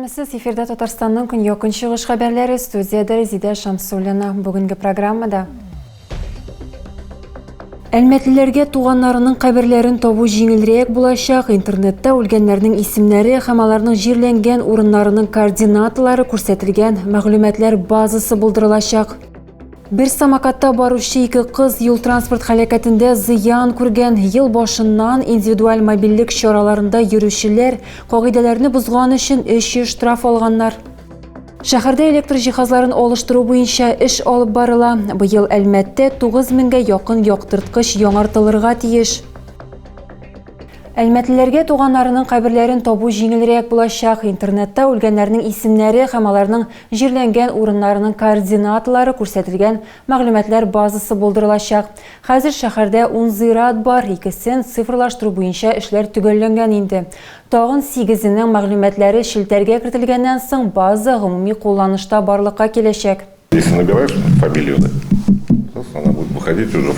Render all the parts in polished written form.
Сәлеметсез, эфирда Татарстанның көньяк көнчыгыш хәбәрләре, студияда Резида Шамсуллина. Бүгенге программада Әлмәтлеләргә туганнарының каберләрен табу җиңелрәк булачак. Интернетта үлгәннәрнең исемнәре һәм аларның җирләнгән урыннарының координаталары күрсәтелгән мәгълүматлар базасы булдырылачак. Bir самокатта баручы ике кыз юл транспорт һәлакәтендә зыян күргән. Ел башыннан индивидуаль мобильлек чараларында йөрүчеләр кагыйдәләрне бузган өчен 300 штраф алганнар. Шәһәрдә электр җиһазларын алыштыру буенча эш алып барыла. Быел Әлмәттә 9000-гә якын яктырткыч яңартылырга тиеш. Әлмәтлеләргә туганнарының каберләрен табу җиңелрәк булачак. Интернетта үлгәннәрнең исемнәре һәм аларның җирләнгән урыннарының координаталары күрсәтелгән мәгълүматлар базасы булдырылачак. Хәзер шәһәрдә 10 зират бар, икесен цифрлаштыру буенча эшләр төгәлләнгән инде. Тагын 8-нең мәгълүматлары шелтәргә кертелгәннән соң база гомуми кулланышта барлыкка киләчәк. Если набираешь фамилию, она будет выходить уже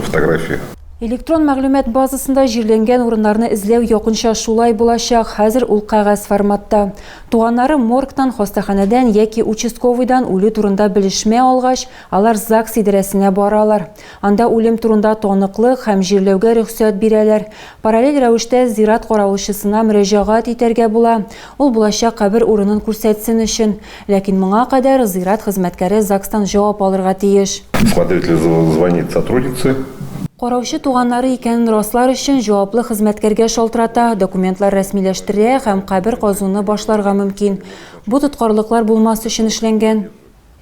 фотографии. Электрон мәгълүмат базасында җирләнгән урыннарны эзләү якынча шулай булачак. Хәзер ул кагаз форматта. Туганнары моргтан, хастаханәдән яки участковыйдан үлү турында белешмә алгач, алар ЗАГС идарәсенә баралар. Анда үлем турында таныклык һәм җирләүгә рөхсәт бирәләр. Параллель рәвештә зират каравылчысына мөрәҗәгать итәргә була. Ул булачак кабер урынын күрсәтсен өчен. Ләкин моңа кадәр зират хезмәткәре ЗАГСтан җавап алырга тиеш. Смотритель звонит сотруднице. Караучы туганнары икәнен раслар өчен җаваплы хезмәткәргә шалтырата, документлар рәсмиләштерә һәм кабер казуны башларга мөмкин. Бу тоткарлыклар булмас өчен эшләнгән.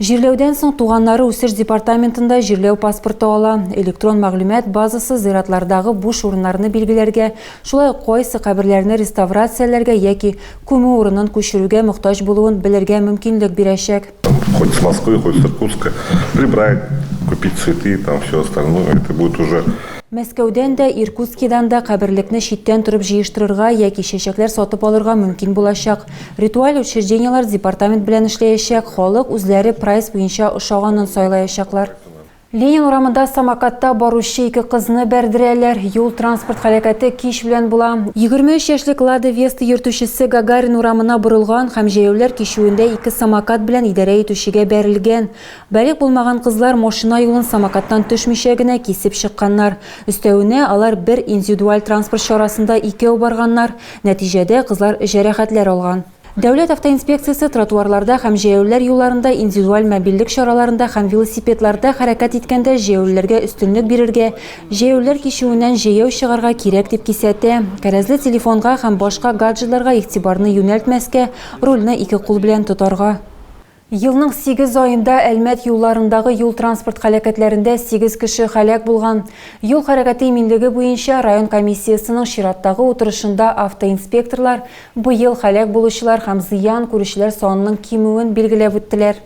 Җирләүдән соң туганнары үсеш департаментында җирләү паспорты ала. Электрон мәгълүмат базасы зиратлардагы буш урыннарны билгеләргә, шулай кайсы каберләрне реставрацияләргә яки күмү урынын күчерүгә мохтаҗ булуын белергә мөмкинлек бирәчәк. Хоть с Москвы, хоть с Иркутска, прибрать, купить цветы, там все остальное, это будет уже... Мәскәүдән дә, Иркутскидан да каберлекне читтән торып җыештырырга яки чәчәкләр сатып алырга мөмкин булачак. Ритуаль учреждениялар департамент белән эшләячәк, халык үзләре прайс буенча ошаганын сайлаячаклар. Ленин урамында самокатта баручы ике кызны бәрдерәләр. Юл транспорт һәлакәте кич белән була. 23 яшьлек Лада Веста йөртүчесе Гагарин урамына борылган һәм җәяүләр кичүендә ике самокат белән идарә итүчегә бәрелгән. Бәлик булмаган кызлар машина юлын самокаттан төшмичә генә кисеп чыкканнар. Өстәвенә алар бер индивидуаль транспорт чарасында икәү барганнар. Нәтиҗәдә кызлар җәрәхәтләр алган. Дәүләт автоинспекциясе тротуарларда һәм җәяүләр юлларында, индивидуаль мобильлек чараларында һәм велосипедларда хәрәкәт иткәндә җәяүләргә өстенлек бирергә, җәяүләр кичүеннән җәяү чыгарга кирәк дип кисәтә. Кәрәзле телефонга һәм башка гаджетларга игътибарны юнәлтмәскә, рульне ике кул белән тотарга. Елның 8 айында Әлмәт юлларындагы юл транспорт һәлакәтләрендә 8 кеше һәлак булган. Юл хәрәкәте иминлеге буенча район комиссиясының чираттагы утырышында автоинспекторлар быел һәлак булучылар һәм зыян күрүчеләр санының кимүен билгеләп үттеләр.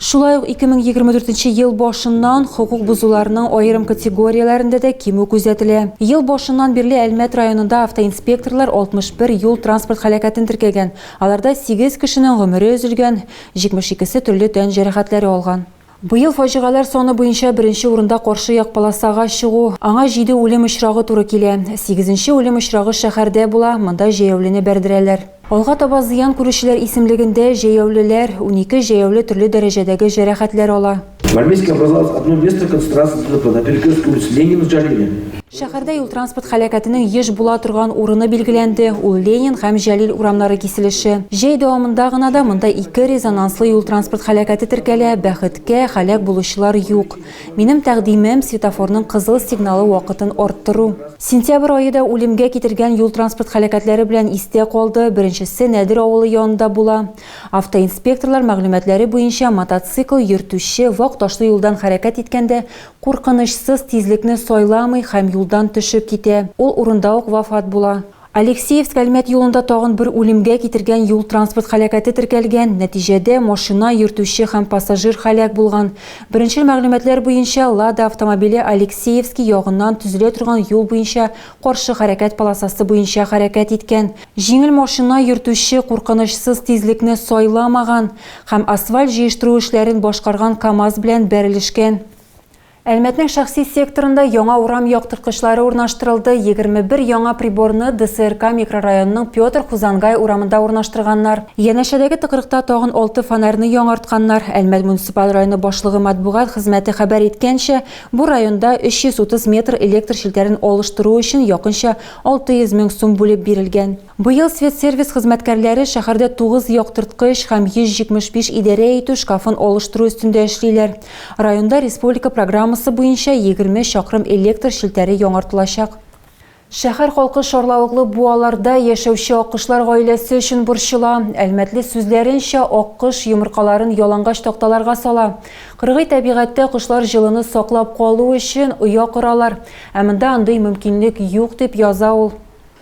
Шулай ук 2024 ел башыннан хукук бузуларының аерым категорияләрендә дә кимү күзәтелә. Ел башыннан бирле Әлмәт районында автоинспекторлар 61 юл транспорт һәлакәтен теркәгән. Аларда 8 кешенең гомере өзелгән, 72-се төрле тән җәрәхәтләре алган. Быел фаҗигалар саны буенча беренче урында каршы як полосага чыгу. Аңа 7 үлем очрагы туры килә. 8нче үлем очрагы шәһәрдә була, монда җәяүлене бәрдерәләр. Алга таба зыян күрүчеләр исемлегендә җәяүлеләр 12 җәяүле төрле дәрәҗәдәге җәрәхәтләр ала. В Армейске образовалось одно место концентрации ДТП на Перекрестке улицы Ленина с Джалилем. Шәһәрдә юл транспорт һәлакәтенең еш була торган урыны билгеләнде. Ул Ленин һәм Җәлил урамнары киселеше. Җәй дәвамында гына да монда 2 резонанслы юл транспорт һәлакәте теркәлә. Бәхеткә һәлак булучылар юк. Минем тәкъдимем светофорның кызыл сигналы вакытын арттыру. Сентябрь аенда үлемгә китергән юл транспорт һәлакәтләре белән истә калды. Беренчесе Нәдер авылы янында була. Автоинспекторлар мәгълүматлары буенча мотоцикл йөртүче вак ташлы юлдан хәрәкәт иткәндә куркынычсыз тизлекне сайламый һәм юлдан төшеп китә. Ул урында ук вафат була. Алексеевск Әлмәт юлында тагын бер үлемгә китергән юл транспорт һәлакәте теркәлгән. Нәтиҗәдә машина йөртүче һәм пассажир һәлак булган. Беренче мәгълүматлар буенча Лада автомобиле Алексеевский ягыннан төзелә торган юл буенча каршы хәрәкәт полосасы буенча хәрәкәт иткән. Җиңел машина йөртүче куркынычсыз тизлекне сайламаган һәм асфальт җыештыру эшләрен башкарган КАМАЗ белән бәрелешкән. Әлмәтнең шәхси секторында яңа урам яктырткычлары урнаштырылды. 21 яңа приборны ДСРК микрорайонының Петр Хузангай урамында урнаштырганнар. Янәшәдәге тыкрыкта тагын 6 фонарьны яңартканнар. Әлмәт муниципаль районы башлыгы матбугат хезмәте хәбәр иткәнчә, бу районда 330 метр электр шилтәрен алыштыру өчен якынча 600 мең сум бүлеп бирелгән. Быел Светсервис хезмәткәрләре шәһәрдә 9 яктырткыч һәм 175 идарә итү шкафын алыштыру өстендә эшлиләр. Районда республика программасы буенча 20 чакрым электр шилтәре яңартылачак. Шәһәр халкы шарлавыклы буаларда яшәүче аккошлар гаиләсе өчен борчыла. Әлмәтле сүзләренчә, аккош йомыркаларын ялангач такталарга сала. Кыргый табигатьтә кошлар җылыны саклап калу өчен оя коралар. Ә монда андый мөмкинлек юк дип яза ул.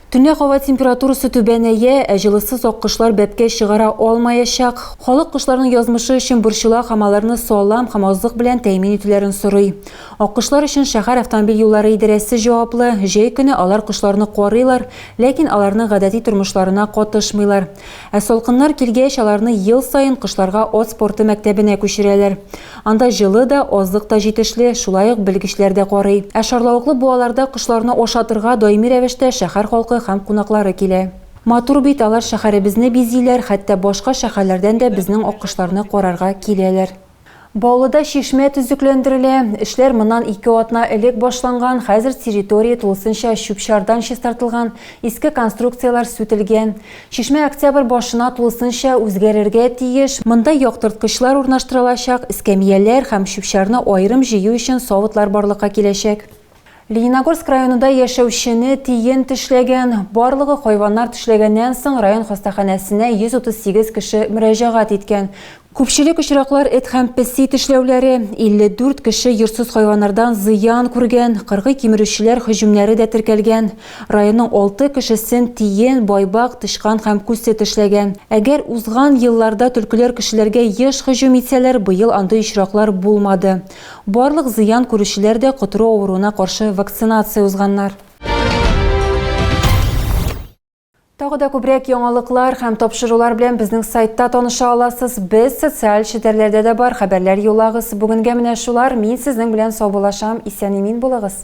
Төньяк һава температурасы түбәнәя, ә җылысыз аккошлар бәпкә чыгара алмаячак. Халык кошларның язмышы өчен борчыла һәм аларны салам һәм азык белән тәэмин итүләрен сорый. Аккошлар өчен шәһәр автомобиль юллары идарәсе җаваплы. Җәй көне алар кошларны карыйлар, ләкин аларны гадәти тормышларына катышмыйлар. Ә салкыннар килгәч, аларны ел саен кошларга ат спорты мәктәбенә күчерәләр. Анда җылы да, азык та җитешле, шулай ук белгечләр дә карый. Ә шарлавыклы буаларда кошларны ашатырга даими рәвештә шәһәр халкы һәм кунаклары килә. Матур бит, алар шәһәребезне бизиләр, хәтта башка шәһәрләрдән дә безнең аккошларны карарга киләләр. Баулыда чишмә төзекләндерелә. Эшләр моннан 2 атна элек башланган. Хәзер территория тулысынча чүп-чардан чистартылган, иске конструкциялар сүтелгән. Чишмә октябрь башына тулысынча үзгәрергә тиеш. Монда яктырткычлар урнаштырылачак, эскәмияләр һәм чүп-чарны аерым җыю өчен савытлар барлыкка киләчәк. Лениногорск районында яшәүчене тиен тешләгән. Барлыгы хайваннар тешләгәннән соң район хастаханәсенә 138 кеше мөрәҗәгать иткән. Күпчелек очраклар эт һәм песи тешләүләре, 54 кеше йортсыз хайваннардан зыян күргән, 40 кимерүчеләр һөҗүмнәре дә теркәлгән. Районның 6 кешесен тиен, байбак, тышкан һәм күсе тешләгән. Әгәр узган елларда төлкеләр кешеләргә еш һөҗүм итсәләр, быел андый очраклар булмады. Барлык зыян күрүчеләр дә котыру авыруына каршы вакцинация узганнар. Тагы да күбрәк яңалыклар һәм тапшырулар белән безнең сайтта таныша аласыз. Без социаль челтәрләрдә дә бар хәбәрләр юллагыз. Бүгенгә менә шулар. Мин сезнең белән саубуллашам. Исән-имин булыгыз.